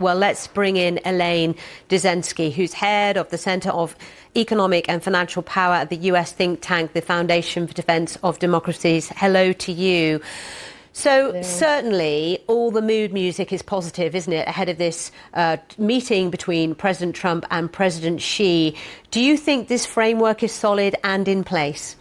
Well, let's bring in Elaine Dezenski, who's head of the Center of Economic and Financial Power at the US think tank, the Foundation for Defense of Democracies. Hello to you. So certainly all the mood music is positive, isn't it, ahead of this meeting between President Trump and President Xi. Do you think this framework is solid and in place?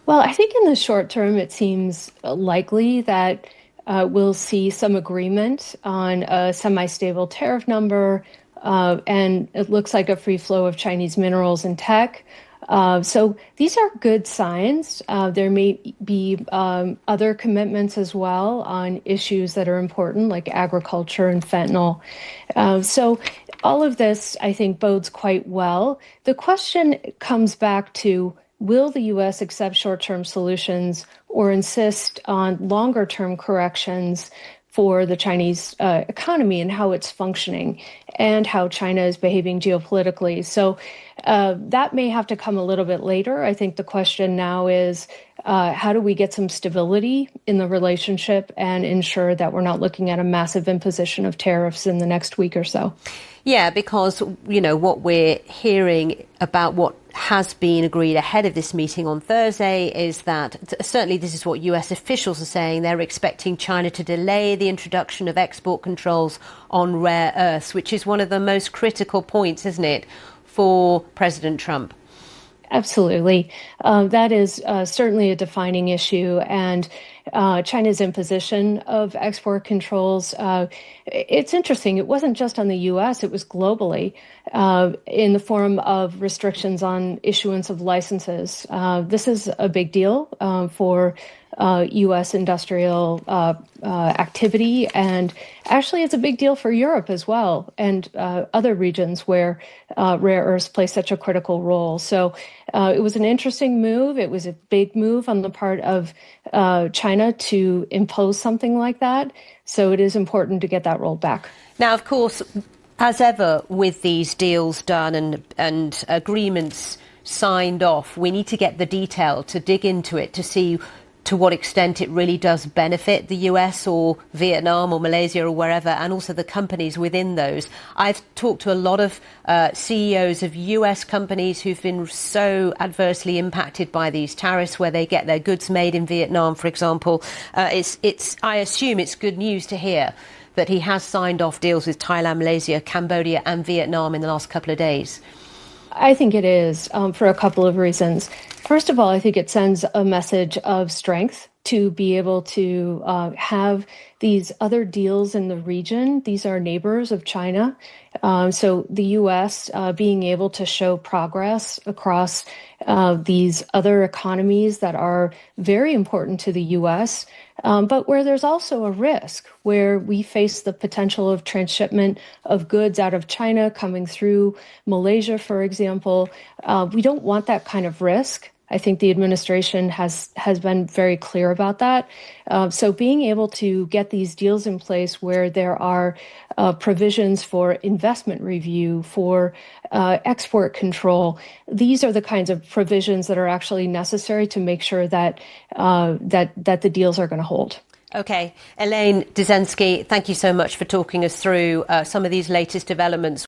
Well, I think in the short term, it seems likely that we'll see some agreement on a semi-stable tariff number, and it looks like a free flow of Chinese minerals and tech. So these are good signs. There may be other commitments as well on issues that are important, like agriculture and fentanyl. So all of this, I think, bodes quite well. The question comes back to, will the U.S. accept short-term solutions or insist on longer-term corrections for the Chinese economy and how it's functioning and how China is behaving geopolitically? So that may have to come a little bit later. I think the question now is, how do we get some stability in the relationship and ensure that we're not looking at a massive imposition of tariffs in the next week or so? Yeah, because, you know, what we're hearing about what has been agreed ahead of this meeting on Thursday is that, certainly this is what US officials are saying, they're expecting China to delay the introduction of export controls on rare earths, which is one of the most critical points, isn't it, for President Trump? Absolutely. That is certainly a defining issue. And China's imposition of export controls, it's interesting. It wasn't just on the U.S., it was globally in the form of restrictions on issuance of licenses. This is a big deal for U.S. industrial activity, and actually it's a big deal for Europe as well, and other regions where rare earths play such a critical role. So it was an interesting move. It was a big move on the part of China to impose something like that. So it is important to get that rolled back. Now, of course, as ever with these deals done and agreements signed off, we need to get the detail, to dig into it, to see to what extent it really does benefit the US or Vietnam or Malaysia or wherever, and also the companies within those. I've talked to a lot of CEOs of US companies who've been so adversely impacted by these tariffs, where they get their goods made in Vietnam, for example. I assume it's good news to hear that he has signed off deals with Thailand, Malaysia, Cambodia and Vietnam in the last couple of days. I think it is, for a couple of reasons. First of all, I think it sends a message of strength to be able to have these other deals in the region. These are neighbors of China. So the U.S. Being able to show progress across these other economies that are very important to the U.S., but where there's also a risk, where we face the potential of transshipment of goods out of China coming through Malaysia, for example. We don't want that kind of risk. I think the administration has been very clear about that. So being able to get these deals in place where there are provisions for investment review, for export control, these are the kinds of provisions that are actually necessary to make sure that that the deals are going to hold. Okay. Elaine Dezenski, thank you so much for talking us through some of these latest developments.